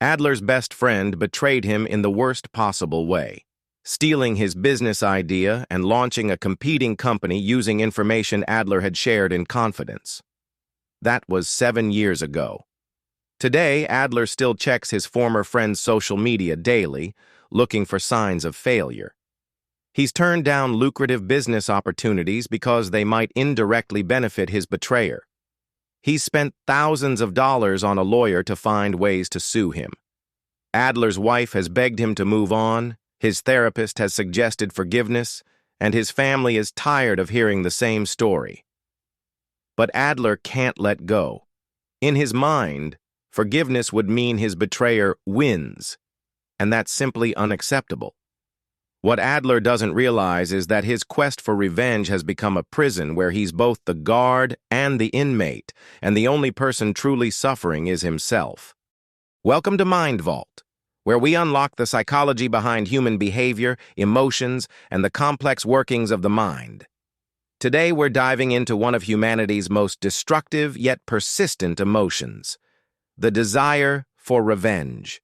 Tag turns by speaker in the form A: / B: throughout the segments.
A: Adler's best friend betrayed him in the worst possible way, stealing his business idea and launching a competing company using information Adler had shared in confidence. That was 7 years ago. Today, Adler still checks his former friend's social media daily, looking for signs of failure. He's turned down lucrative business opportunities because they might indirectly benefit his betrayer. He's spent thousands of dollars on a lawyer to find ways to sue him. Adler's wife has begged him to move on, his therapist has suggested forgiveness, and his family is tired of hearing the same story. But Adler can't let go. In his mind, forgiveness would mean his betrayer wins, and that's simply unacceptable. What Adler doesn't realize is that his quest for revenge has become a prison where he's both the guard and the inmate, and the only person truly suffering is himself. Welcome to Mind Vault, where we unlock the psychology behind human behavior, emotions, and the complex workings of the mind. Today we're diving into one of humanity's most destructive yet persistent emotions, the desire for revenge.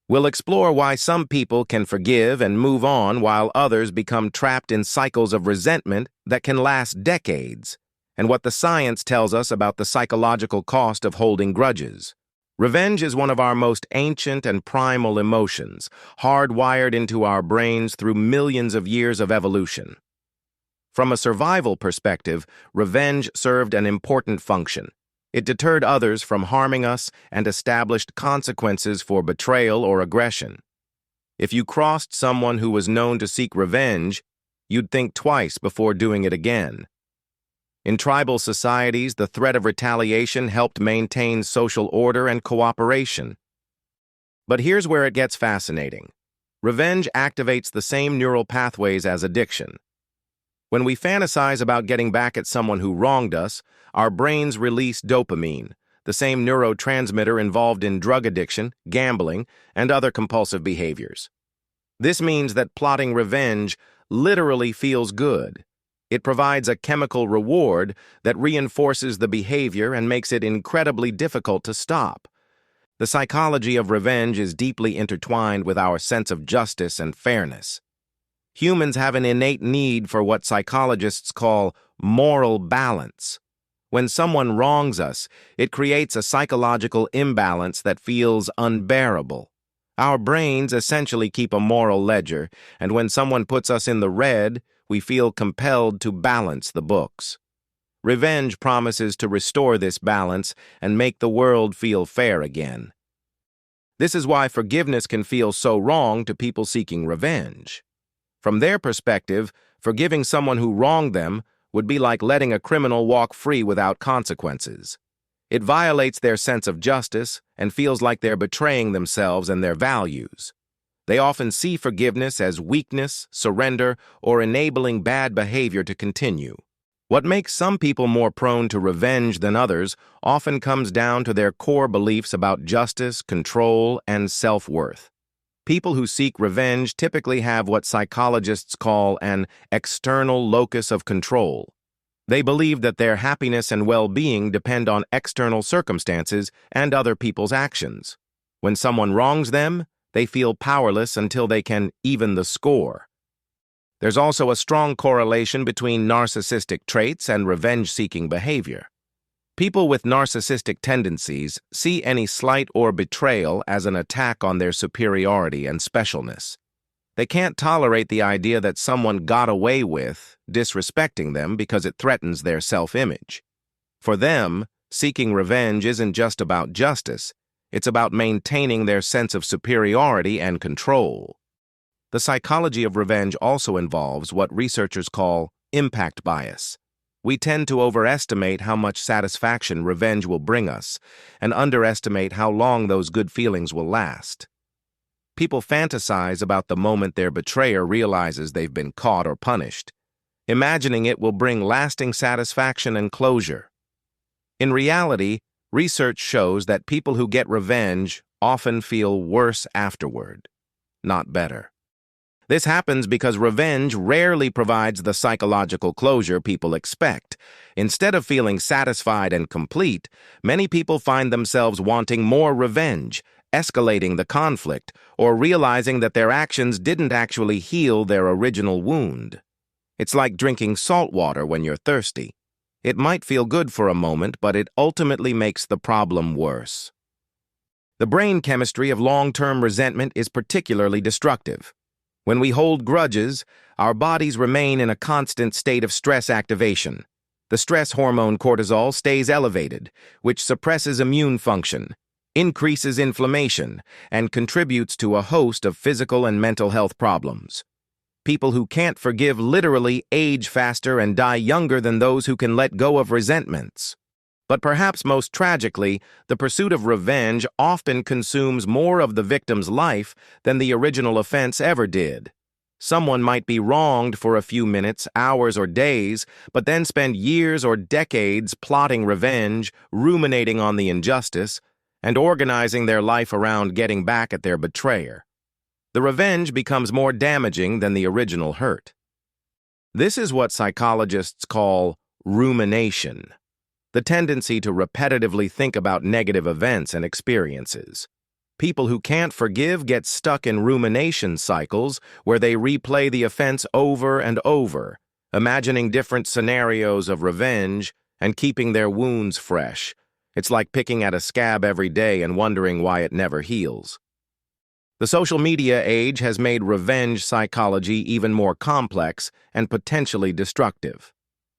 A: We'll explore why some people can forgive and move on while others become trapped in cycles of resentment that can last decades, and what the science tells us about the psychological cost of holding grudges. Revenge is one of our most ancient and primal emotions, hardwired into our brains through millions of years of evolution. From a survival perspective, revenge served an important function. It deterred others from harming us and established consequences for betrayal or aggression. If you crossed someone who was known to seek revenge, you'd think twice before doing it again. In tribal societies, the threat of retaliation helped maintain social order and cooperation. But here's where it gets fascinating. Revenge activates the same neural pathways as addiction. When we fantasize about getting back at someone who wronged us, our brains release dopamine, the same neurotransmitter involved in drug addiction, gambling, and other compulsive behaviors. This means that plotting revenge literally feels good. It provides a chemical reward that reinforces the behavior and makes it incredibly difficult to stop. The psychology of revenge is deeply intertwined with our sense of justice and fairness. Humans have an innate need for what psychologists call moral balance. When someone wrongs us, it creates a psychological imbalance that feels unbearable. Our brains essentially keep a moral ledger, and when someone puts us in the red, we feel compelled to balance the books. Revenge promises to restore this balance and make the world feel fair again. This is why forgiveness can feel so wrong to people seeking revenge. From their perspective, forgiving someone who wronged them would be like letting a criminal walk free without consequences. It violates their sense of justice and feels like they're betraying themselves and their values. They often see forgiveness as weakness, surrender, or enabling bad behavior to continue. What makes some people more prone to revenge than others often comes down to their core beliefs about justice, control, and self-worth. People who seek revenge typically have what psychologists call an external locus of control. They believe that their happiness and well-being depend on external circumstances and other people's actions. When someone wrongs them, they feel powerless until they can even the score. There's also a strong correlation between narcissistic traits and revenge-seeking behavior. People with narcissistic tendencies see any slight or betrayal as an attack on their superiority and specialness. They can't tolerate the idea that someone got away with disrespecting them because it threatens their self-image. For them, seeking revenge isn't just about justice, it's about maintaining their sense of superiority and control. The psychology of revenge also involves what researchers call impact bias. We tend to overestimate how much satisfaction revenge will bring us and underestimate how long those good feelings will last. People fantasize about the moment their betrayer realizes they've been caught or punished, imagining it will bring lasting satisfaction and closure. In reality, research shows that people who get revenge often feel worse afterward, not better. This happens because revenge rarely provides the psychological closure people expect. Instead of feeling satisfied and complete, many people find themselves wanting more revenge, escalating the conflict, or realizing that their actions didn't actually heal their original wound. It's like drinking salt water when you're thirsty. It might feel good for a moment, but it ultimately makes the problem worse. The brain chemistry of long-term resentment is particularly destructive. When we hold grudges, our bodies remain in a constant state of stress activation. The stress hormone cortisol stays elevated, which suppresses immune function, increases inflammation, and contributes to a host of physical and mental health problems. People who can't forgive literally age faster and die younger than those who can let go of resentments. But perhaps most tragically, the pursuit of revenge often consumes more of the victim's life than the original offense ever did. Someone might be wronged for a few minutes, hours, or days, but then spend years or decades plotting revenge, ruminating on the injustice, and organizing their life around getting back at their betrayer. The revenge becomes more damaging than the original hurt. This is what psychologists call rumination, the tendency to repetitively think about negative events and experiences. People who can't forgive get stuck in rumination cycles where they replay the offense over and over, imagining different scenarios of revenge and keeping their wounds fresh. It's like picking at a scab every day and wondering why it never heals. The social media age has made revenge psychology even more complex and potentially destructive.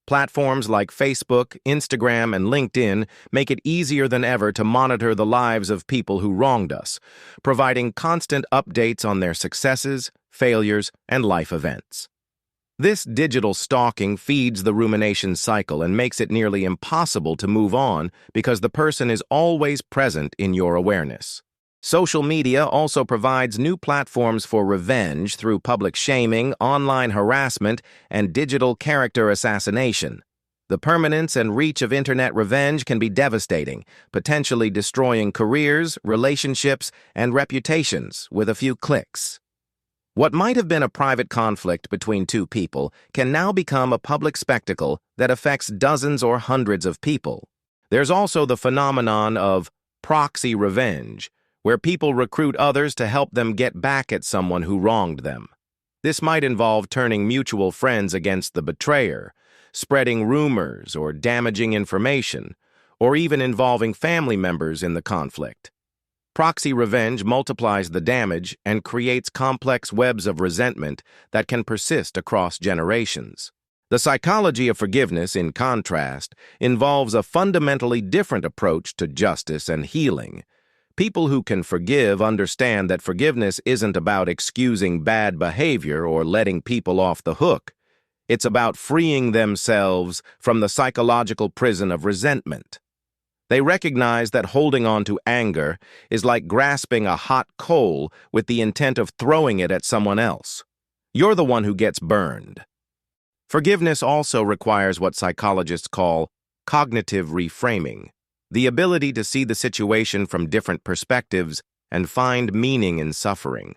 A: Platforms like Facebook, Instagram, and LinkedIn make it easier than ever to monitor the lives of people who wronged us, providing constant updates on their successes, failures, and life events. This digital stalking feeds the rumination cycle and makes it nearly impossible to move on because the person is always present in your awareness. Social media also provides new platforms for revenge through public shaming, online harassment, and digital character assassination. The permanence and reach of internet revenge can be devastating, potentially destroying careers, relationships, and reputations with a few clicks. What might have been a private conflict between two people can now become a public spectacle that affects dozens or hundreds of people. There's also the phenomenon of proxy revenge, where people recruit others to help them get back at someone who wronged them. This might involve turning mutual friends against the betrayer, spreading rumors or damaging information, or even involving family members in the conflict. Proxy revenge multiplies the damage and creates complex webs of resentment that can persist across generations. The psychology of forgiveness, in contrast, involves a fundamentally different approach to justice and healing. People who can forgive understand that forgiveness isn't about excusing bad behavior or letting people off the hook. It's about freeing themselves from the psychological prison of resentment. They recognize that holding on to anger is like grasping a hot coal with the intent of throwing it at someone else. You're the one who gets burned. Forgiveness also requires what psychologists call cognitive reframing, the ability to see the situation from different perspectives and find meaning in suffering.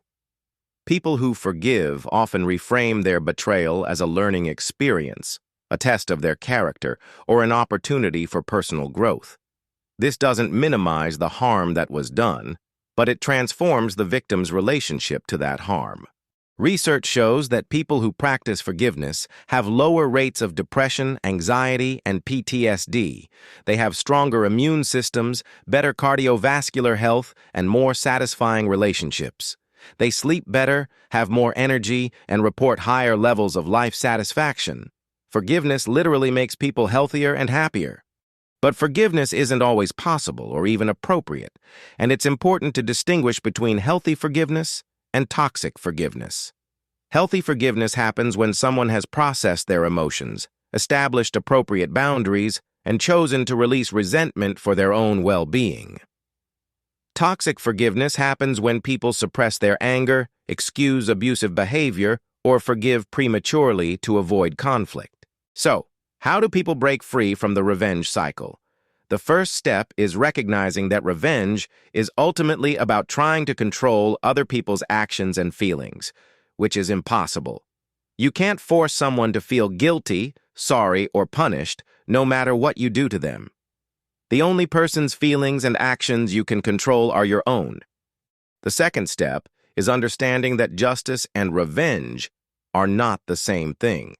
A: People who forgive often reframe their betrayal as a learning experience, a test of their character, or an opportunity for personal growth. This doesn't minimize the harm that was done, but it transforms the victim's relationship to that harm. Research shows that people who practice forgiveness have lower rates of depression, anxiety, and PTSD. They have stronger immune systems, better cardiovascular health, and more satisfying relationships. They sleep better, have more energy, and report higher levels of life satisfaction. Forgiveness literally makes people healthier and happier. But forgiveness isn't always possible or even appropriate, and it's important to distinguish between healthy forgiveness and toxic forgiveness. Healthy forgiveness happens when someone has processed their emotions, established appropriate boundaries, and chosen to release resentment for their own well-being. Toxic forgiveness happens when people suppress their anger, excuse abusive behavior, or forgive prematurely to avoid conflict. So, how do people break free from the revenge cycle? The first step is recognizing that revenge is ultimately about trying to control other people's actions and feelings, which is impossible. You can't force someone to feel guilty, sorry, or punished, no matter what you do to them. The only person's feelings and actions you can control are your own. The second step is understanding that justice and revenge are not the same thing.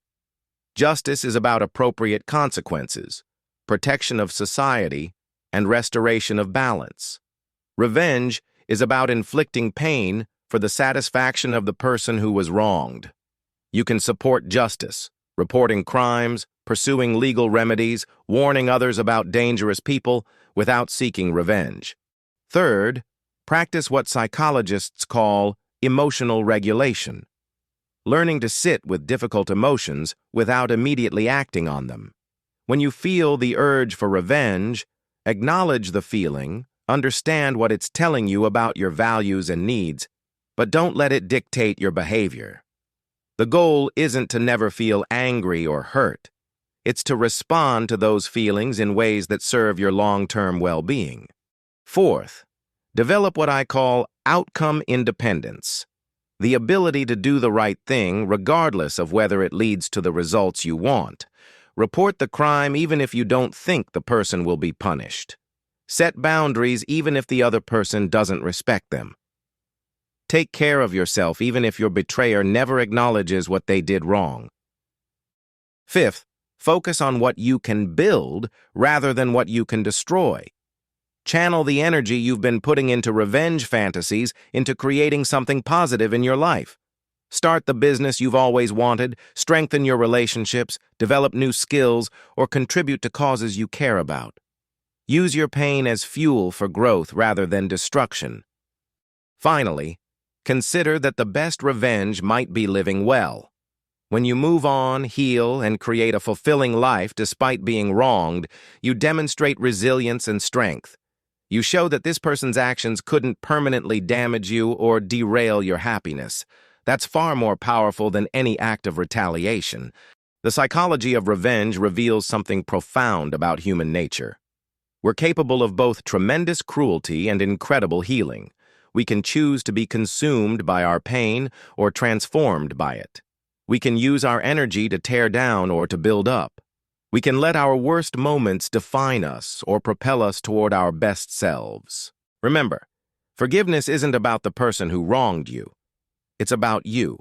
A: Justice is about appropriate consequences, protection of society, and restoration of balance. Revenge is about inflicting pain for the satisfaction of the person who was wronged. You can support justice, reporting crimes, pursuing legal remedies, warning others about dangerous people without seeking revenge. Third, practice what psychologists call emotional regulation, learning to sit with difficult emotions without immediately acting on them. When you feel the urge for revenge, acknowledge the feeling, understand what it's telling you about your values and needs, but don't let it dictate your behavior. The goal isn't to never feel angry or hurt. It's to respond to those feelings in ways that serve your long-term well-being. Fourth, develop what I call outcome independence, the ability to do the right thing regardless of whether it leads to the results you want. Report the crime even if you don't think the person will be punished. Set boundaries even if the other person doesn't respect them. Take care of yourself even if your betrayer never acknowledges what they did wrong. Fifth, focus on what you can build rather than what you can destroy. Channel the energy you've been putting into revenge fantasies into creating something positive in your life. Start the business you've always wanted, strengthen your relationships, develop new skills, or contribute to causes you care about. Use your pain as fuel for growth rather than destruction. Finally, consider that the best revenge might be living well. When you move on, heal, and create a fulfilling life despite being wronged, you demonstrate resilience and strength. You show that this person's actions couldn't permanently damage you or derail your happiness. That's far more powerful than any act of retaliation. The psychology of revenge reveals something profound about human nature. We're capable of both tremendous cruelty and incredible healing. We can choose to be consumed by our pain or transformed by it. We can use our energy to tear down or to build up. We can let our worst moments define us or propel us toward our best selves. Remember, forgiveness isn't about the person who wronged you. It's about you.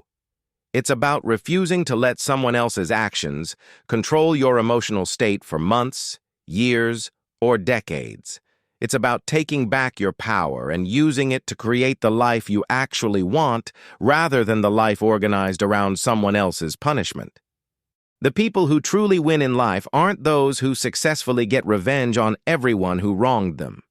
A: It's about refusing to let someone else's actions control your emotional state for months, years, or decades. It's about taking back your power and using it to create the life you actually want rather than the life organized around someone else's punishment. The people who truly win in life aren't those who successfully get revenge on everyone who wronged them.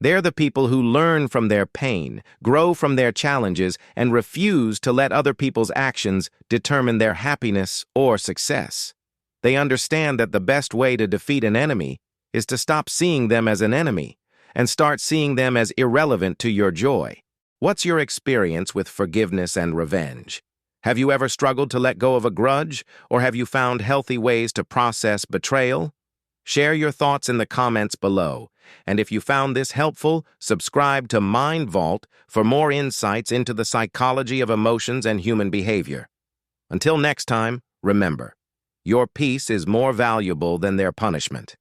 A: They're the people who learn from their pain, grow from their challenges, and refuse to let other people's actions determine their happiness or success. They understand that the best way to defeat an enemy is to stop seeing them as an enemy and start seeing them as irrelevant to your joy. What's your experience with forgiveness and revenge? Have you ever struggled to let go of a grudge, or have you found healthy ways to process betrayal? Share your thoughts in the comments below, and if you found this helpful, subscribe to Mind Vault for more insights into the psychology of emotions and human behavior. Until next time, remember, your peace is more valuable than their punishment.